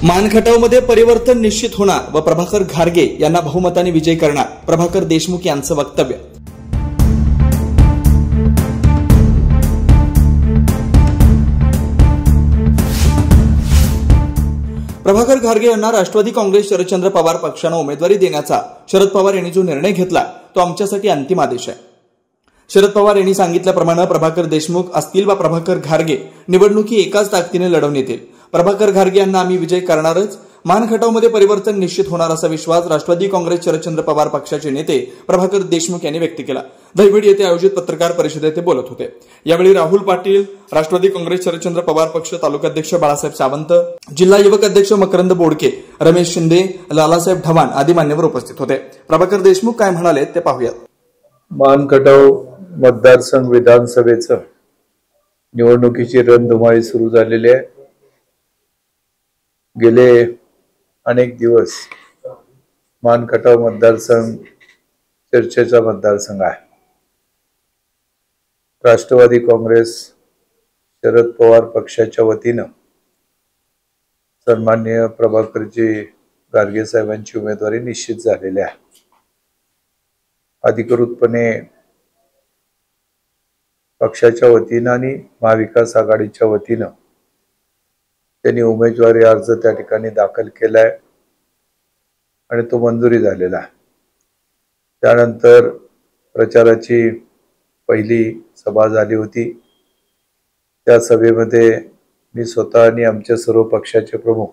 मानखटावमध्ये परिवर्तन निश्चित होणार व प्रभाकर घारगे यांना बहुमताने विजयी करणार, प्रभाकर देशमुख यांचं वक्तव्य। प्रभाकर घारगे यांना राष्ट्रवादी काँग्रेस शरदचंद्र पवार पक्षाने उमेदवारी देण्याचा शरद पवार यांनी जो निर्णय घेतला तो आमच्यासाठी अंतिम आदेश आहे। शरद पवार यांनी सांगितल्याप्रमाणे प्रभाकर देशमुख असतील वा प्रभाकर घारगे निवडणुकी एकाच ताकदीने लढवून येतील। प्रभाकर घारगे यांना आम्ही विजय करणारच। मानखटावमध्ये परिवर्तन निश्चित होणार असा विश्वास राष्ट्रवादी काँग्रेस शरदचंद्र पवार पक्षाचे नेते प्रभाकर देशमुख यांनी व्यक्त केला। दहिवडी येथे आयोजित पत्रकार परिषदेत ते बोलत होते। यावेळी राहुल पाटील, राष्ट्रवादी काँग्रेस शरदचंद्र पवार पक्ष तालुकाध्यक्ष बाळासाहेब सावंत, जिल्हा युवक अध्यक्ष मकरंद बोडके, रमेश शिंदे, लालासाहेब ढवाण आदी मान्यवर उपस्थित होते। प्रभाकर देशमुख काय म्हणाले ते पाहूयात। मानखटाव मतदारसंघ विधानसभेचं निवडणुकीची रणधुमाळी सुरू झालेली आहे। गेले अनेक दिवस मानखटाव मतदारसंघ चर्चेचा मतदारसंघ आहे। राष्ट्रवादी काँग्रेस शरद पवार पक्षाच्या वतीनं सन्माननीय प्रभाकरजी घारगे साहेबांची उमेदवारी निश्चित झालेली आहे। अधिकृतपणे पक्षाच्या वतीनं आणि महाविकास आघाडीच्या वतीनं त्यांनी उमेदवारी अर्ज त्या ठिकाणी दाखल केलाय आणि तो मंजुरी झालेला आहे। त्यानंतर प्रचाराची पहिली सभा झाली होती। त्या सभेमध्ये मी स्वतः आणि आमच्या सर्व पक्षाचे प्रमुख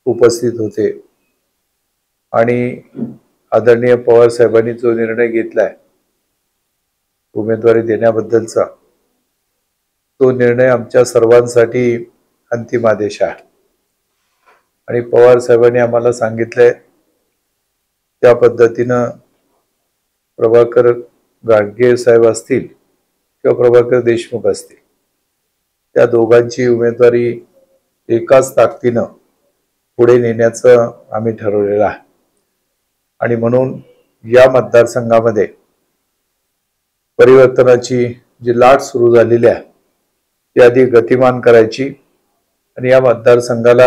उपस्थित होते आणि आदरणीय पवार साहेबांनी जो निर्णय घेतलाय उमेदवारी देण्याबद्दलचा, तो निर्णय आमच्या सर्वांसाठी अंतिम आदेश आहे। आणि पवार साहेबांनी आम्हाला सांगितलंय त्या पद्धतीनं प्रभाकर घारगे साहेब असतील किंवा प्रभाकर देशमुख असतील, त्या दोघांची उमेदवारी एकाच ताकदीनं पुढे नेण्याचं आम्ही ठरवलेलं आहे। आणि म्हणून या मतदारसंघामध्ये परिवर्तनाची जी लाट सुरू झालेली आहे ती अधिक गतिमान करायची आणि या मतदारसंघाला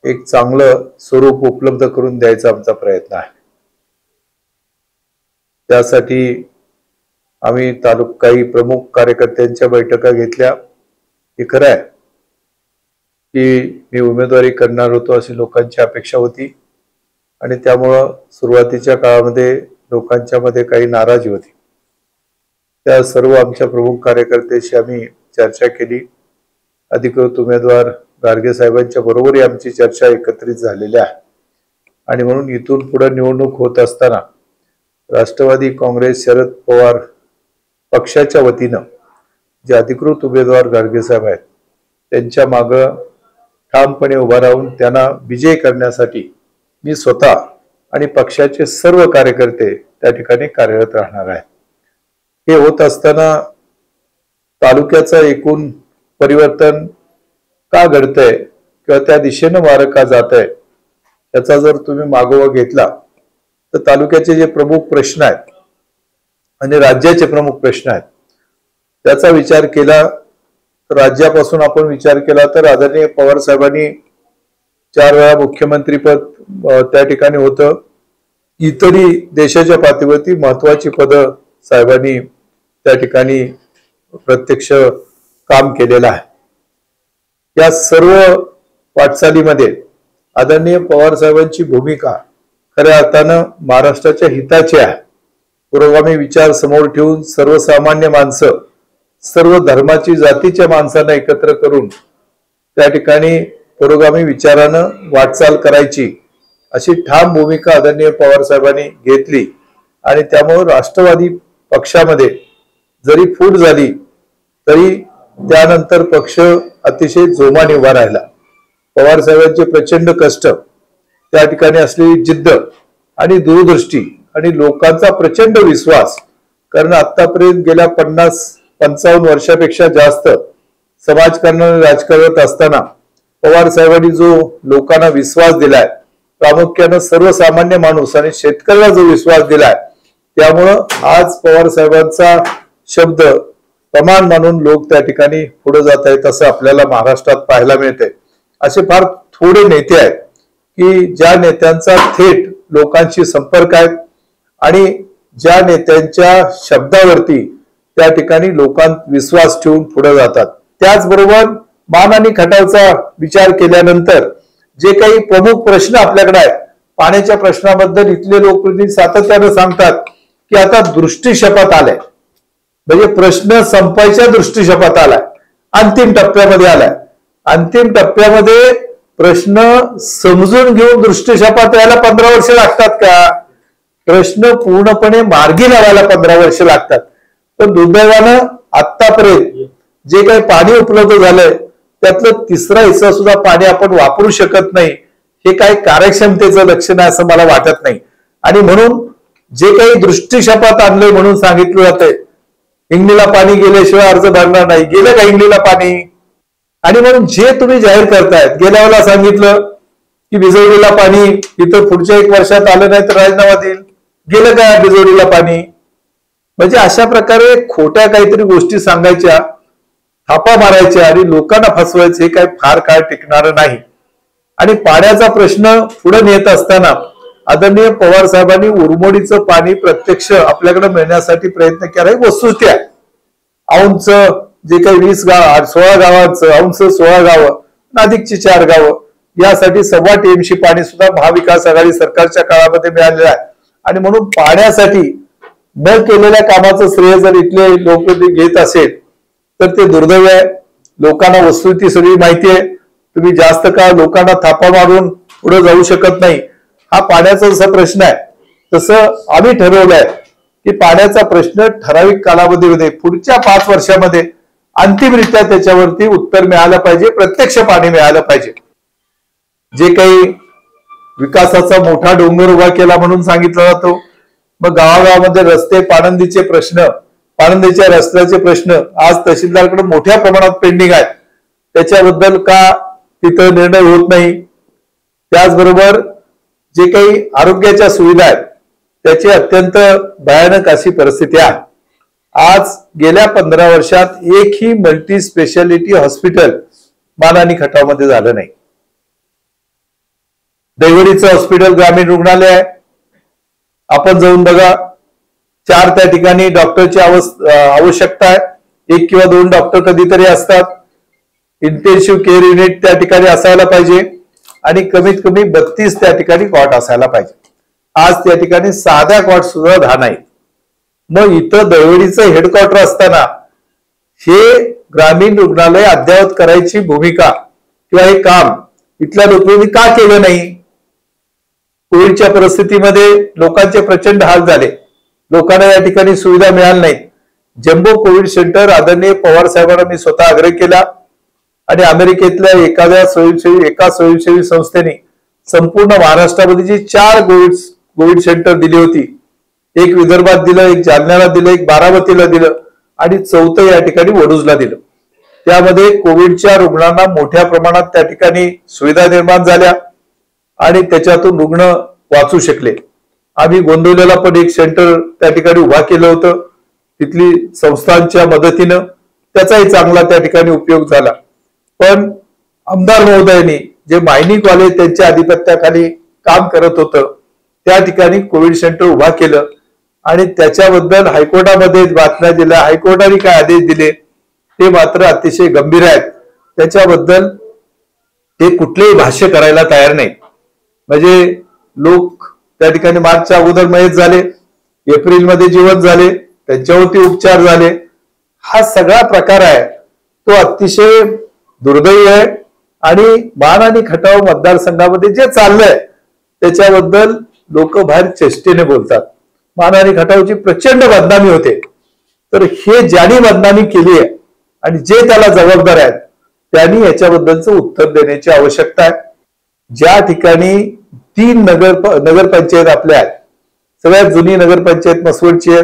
एक चांगलं स्वरूप उपलब्ध करून द्यायचा आमचा प्रयत्न आहे। त्यासाठी आम्ही काही प्रमुख कार्यकर्त्यांच्या बैठका घेतल्या। हे खरं आहे की मी उमेदवारी करणार होतो अशी लोकांची अपेक्षा होती आणि त्यामुळं सुरुवातीच्या काळामध्ये लोकांच्या मध्ये काही नाराजी होती। त्या सर्व आमच्या प्रमुख कार्यकर्त्यांशी आम्ही चर्चा केली। अधिकृत उमेदवार घारगे साहेबांच्या बरोबरही आमची चर्चा एकत्रित झालेली आहे आणि म्हणून इथून पुढे निवडणूक होत असताना राष्ट्रवादी काँग्रेस शरद पवार पक्षाच्या वतीनं जे अधिकृत उमेदवार घारगे साहेब आहेत त्यांच्या मागे ठामपणे उभा राहून त्यांना विजयी करण्यासाठी मी स्वतः आणि पक्षाचे सर्व कार्यकर्ते त्या ठिकाणी कार्यरत राहणार आहेत। हे होत असताना तालुक्याचं एकूण परिवर्तन का घडतंय किंवा त्या दिशेनं वारं का जात आहे याचा जर तुम्ही मागोवा घेतला तर तालुक्याचे जे प्रमुख प्रश्न आहेत आणि राज्याचे प्रमुख प्रश्न आहेत त्याचा विचार केला तर राज्यापासून आपण विचार केला तर आदरणीय पवार साहेबांनी 4 वेळा मुख्यमंत्रीपद त्या ठिकाणी होतं। इतरही देशाच्या पातळीवरती महत्वाची पदं साहेबांनी त्या ठिकाणी प्रत्यक्ष काम केलेलं आहे। या सर्व वाटचालीमध्ये आदरणीय पवार साहेबांची भूमिका खऱ्या अर्थानं महाराष्ट्राच्या हिताची आहे। पुरोगामी विचार समोर ठेवून सर्वसामान्य माणसं, सर्व धर्माची जातीच्या माणसांना एकत्र करून त्या ठिकाणी पुरोगामी विचारानं वाटचाल करायची अशी ठाम भूमिका आदरणीय पवार साहेबांनी घेतली आणि त्यामुळे राष्ट्रवादी पक्षामध्ये जरी फूट झाली तरी त्यानंतर पक्ष अतिशय जोमाने उभा राहिला। पवार साहेबांचे प्रचंड कष्ट, त्या ठिकाणी असलेली जिद्द आणि दूरदृष्टी आणि लोकांचा प्रचंड विश्वास, कारण आतापर्यंत गेल्या 50-55 वर्षापेक्षा जास्त समाजकारणाने राजकारण असताना पवार साहेबांनी जो लोकांना विश्वास दिलाय, प्रामुख्याने सर्वसामान्य माणूस आणि शेतकऱ्याला जो विश्वास दिलाय, त्यामुळं आज पवार साहेबांचा शब्द प्रमाण मानून लोक त्या ठिकाणी पुढे जात आहेत असं आपल्याला महाराष्ट्रात पाहायला मिळते। असे फार थोडे नेते आहेत की ज्या नेत्यांचा थेट लोकांशी संपर्क आहे आणि ज्या नेत्यांच्या शब्दावरती त्या ठिकाणी लोकांत विश्वास ठेवून पुढे जातात. त्याचबरोबर मान आणि खटावचा विचार केल्यानंतर जे काही प्रमुख प्रश्न आपल्याकडे आहेत, पाण्याच्या प्रश्नाबद्दल इथले लोकप्रतिनिधी सातत्याने सांगतात की आता दृष्टीशपथ आलाय, म्हणजे प्रश्न संपायच्या दृष्टीशपथ आलाय, अंतिम टप्प्यामध्ये आलाय. अंतिम टप्प्यामध्ये प्रश्न समजून घेऊन दृष्टीशपथ यायला 15 वर्ष लागतात का? प्रश्न पूर्णपणे मार्गी लावायला 15 वर्ष लागतात. पण दुर्दैवानं आतापर्यंत जे काही पाणी उपलब्ध झालंय त्यातलं तिसरा हिस्सा सुद्धा पाणी आपण वापरू शकत नाही. हे काही कार्यक्षमतेचं लक्षण आहे असं मला वाटत नाही. आणि म्हणून जे काही दृष्टीशपथ आणलंय म्हणून सांगितलं जातंय हिंगणीला पाणी गेल्याशिवाय अर्ज भरणार नाही. गेलं का हिंगणीला पाणी? आणि म्हणून जे तुम्ही जाहीर करतायत, गेल्या वेळेला सांगितलं की बिजवडीला पाणी इथं पुढच्या 1 वर्षात आलं नाही तर राजीनामा देईल. गेलं का बिजवडीला पाणी? म्हणजे अशा प्रकारे खोट्या काहीतरी गोष्टी सांगायच्या, थापा मारायच्या आणि लोकांना फसवायचं, हे काय फार काळ टिकणार नाही. आणि पाण्याचा प्रश्न पुढे नेत असताना आदरणीय पवार साहेबांनी उरमोडीचं पाणी प्रत्यक्ष आपल्याकडे मिळण्यासाठी प्रयत्न केला. वस्तुस्थिती आहे. औंच जे काही 16 गावांचं औंच 16 गावं, नाशिकची 4 गावं, यासाठी 1.25 TMC पाणी सुद्धा महाविकास आघाडी सरकारच्या काळामध्ये मिळालेलं आहे. आणि म्हणून पाण्यासाठी न केलेल्या कामाचं श्रेय जर इथले लोक घेत असेल तर ते दुर्दैव आहे. लोकांना वस्तुस्थिती सगळी माहिती आहे. तुम्ही जास्त काळ लोकांना थापा मारून पुढे जाऊ शकत नाही. हा पाण्याचा जसा प्रश्न आहे तसं आम्ही ठरवलंय की पाण्याचा प्रश्न ठराविक कालावधीमध्ये पुढच्या 5 वर्षामध्ये अंतिमरित्या त्याच्यावरती उत्तर मिळालं पाहिजे, प्रत्यक्ष पाणी मिळालं पाहिजे. जे काही विकासाचा मोठा डोंगर उभा केला म्हणून सांगितला जातो, मग गावागावामध्ये रस्ते, पाणंदीचे प्रश्न, पाणंदीच्या रस्त्याचे प्रश्न आज तहसीलदारकडे मोठ्या प्रमाणात पेंडिंग आहेत. त्याच्याबद्दल का तिथं निर्णय होत नाही? त्याचबरोबर जे काही आरोग्याच्या सुविधा आहेत त्याची अत्यंत भयानक अशी परिस्थिती आहे. आज गेल्या 15 वर्षात एकही मल्टी स्पेशालिटी हॉस्पिटल मान आणि खटावमध्ये झालं नाही. दैवडीचं हॉस्पिटल ग्रामीण रुग्णालय आहे, आपण जाऊन बघा. 4 त्या ठिकाणी डॉक्टरची आवश्यकता आहे. 1 किंवा 2 डॉक्टर कधीतरी असतात. इंटेन्सिव्ह केअर युनिट त्या ठिकाणी असायला पाहिजे आणि कमीत कमी 32 त्या ठिकाणी कॉट असायला पाहिजे. आज त्या ठिकाणी साध्या कॉट सुद्धा 10 नाहीत. मग इथं दैवडीचं हेडक्वार्टर असताना हे ग्रामीण रुग्णालय अद्ययावत करायची भूमिका किंवा हे काम इथल्या लोकांनी का केलं नाही? कोविडच्या परिस्थितीमध्ये लोकांचे प्रचंड हाल झाले, लोकांना या ठिकाणी सुविधा मिळाल्या नाहीत. जम्बो कोविड सेंटर आदरणीय पवार साहेबांना मी स्वतः आग्रह केला आणि अमेरिकेतल्या एका स्वयंसेवी संस्थेने संपूर्ण महाराष्ट्रामध्ये जी 4 कोविड सेंटर दिली होती, एक विदर्भात दिलं, एक जालन्याला दिलं, एक बारामतीला दिलं आणि 4थं या ठिकाणी वडूजला दिलं. त्यामध्ये कोविडच्या रुग्णांना मोठ्या प्रमाणात त्या ठिकाणी सुविधा निर्माण झाल्या आणि त्याच्यातून रुग्ण वाचू शकले. आम्ही गोंदवलेला पण एक सेंटर त्या ठिकाणी उभा केलं होतं, तिथली संस्थांच्या मदतीनं त्याचाही चांगला त्या ठिकाणी उपयोग झाला. पण आमदार महोदयांनी जे मायनी कॉलेज त्यांच्या आधिपत्याखाली काम करत होतं त्या ठिकाणी कोविड सेंटर उभा केलं आणि त्याच्याबद्दल हायकोर्टामध्ये बातम्या दिल्या. हायकोर्टाने काय आदेश दिले ते मात्र अतिशय गंभीर आहेत. त्याच्याबद्दल ते कुठलेही भाष्य करायला तयार नाही. म्हणजे लोक त्या ठिकाणी मार्चच्या अगोदर मयत झाले, एप्रिलमध्ये जिवंत झाले, त्यांच्यावरती उपचार झाले. हा सगळा प्रकार आहे तो अतिशय दुर्दैवी आहे. आणि मान आणि खटाव मतदारसंघामध्ये जे चाललंय त्याच्याबद्दल लोक बाहेर चेष्टेने बोलतात. मान आणि खटावची प्रचंड बदनामी होते. तर हे ज्यांनी बदनामी केली आहे आणि जे त्याला जबाबदार आहेत त्यांनी याच्याबद्दलचं उत्तर देण्याची आवश्यकता आहे. ज्या ठिकाणी 3 नगरपंचायत आपल्या आहेत, सगळ्यात जुनी नगरपंचायत मसवडची आहे,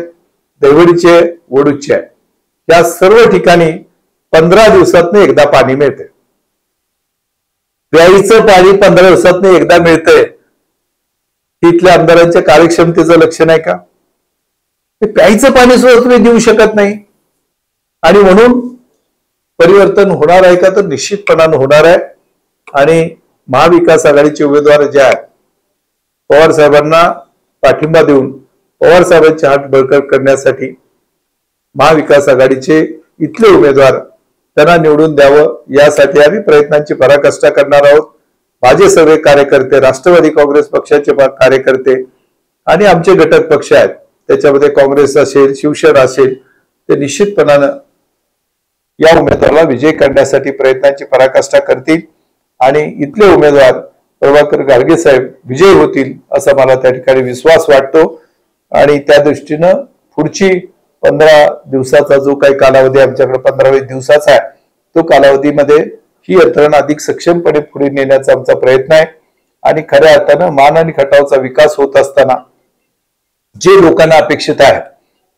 दैवडीची आहे, वडूजची आहे, या सर्व ठिकाणी 15 दिवसातनं एकदा पाणी मिळते. प्यायचं पाणी 15 दिवसातनं एकदा मिळतंय. इथल्या आमदारांच्या कार्यक्षमतेचं लक्षण आहे का? प्यायचं पाणी सुद्धा तुम्ही देऊ शकत नाही. आणि म्हणून परिवर्तन होणार आहे का? तर निश्चितपणानं होणार आहे. आणि महाविकास आघाडीचे उमेदवार जे आहेत पवार साहेबांना पाठिंबा देऊन पवार साहेबांची हात बळकट करण्यासाठी महाविकास आघाडीचे इथले उमेदवार त्यांना निवडून द्यावं यासाठी आम्ही प्रयत्नांची पराकाष्ठा करणार आहोत। माझे सर्व कार्यकर्ते, राष्ट्रवादी काँग्रेस पक्षाचे कार्यकर्ते आणि आमचे घटक पक्ष आहेत, त्याच्यामध्ये काँग्रेस असेल, शिवसेना असेल, ते निश्चितपणाने या उमेदवाराला विजय करण्यासाठी प्रयत्नांची पराकाष्ठा करतील आणि इथले उमेदवार प्रभाकर घारगे साहेब विजयी होतील असा मला त्या ठिकाणी विश्वास वाटतो। आणि त्या दृष्टीनं पुढची 15 दिवसाचा जो काही कालावधी आमच्याकडे 15-20 दिवसाचा आहे, तो कालावधीमध्ये ही यंत्रणा अधिक सक्षमपणे पुढे नेण्याचा आमचा प्रयत्न आहे। आणि खऱ्या अर्थानं मान आणि खटावचा विकास होत असताना जे लोकांना अपेक्षित आहे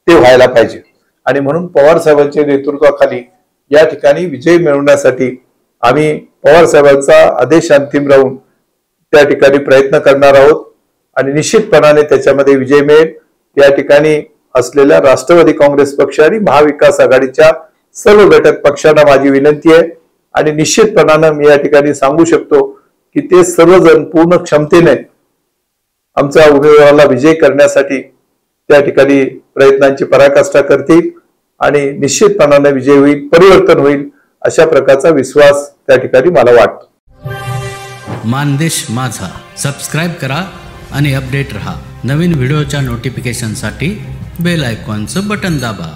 ते व्हायला पाहिजे आणि म्हणून पवार साहेबांच्या नेतृत्वाखाली या ठिकाणी विजय मिळवण्यासाठी आम्ही पवार साहेबांचा आदेश अंतिम राहून त्या ठिकाणी प्रयत्न करणार आहोत आणि निश्चितपणाने त्याच्यामध्ये विजय मिळेल। या ठिकाणी असलेल्या राष्ट्रवादी काँग्रेस पक्ष आणि महाविकास आघाडीच्या सर्व घटक पक्षांना माझी विनंती आहे आणि निश्चितपणाने मी या ठिकाणी सांगू शकतो की ते सर्वजण पूर्ण क्षमतेने आमच्या उमेदवाराला विजय करण्यासाठी त्या ठिकाणी प्रयत्नांची पराकाष्ठा करतील आणि निश्चितपणाने विजय होईल, परिवर्तन होईल अशा प्रकारचा विश्वास त्या ठिकाणी मला वाटतो। मानदेश माझा सबस्क्राइब करा आणि अपडेट रहा। नवीन व्हिडिओच्या नोटिफिकेशनसाठी बेल आयकॉनचं बटन दाबा।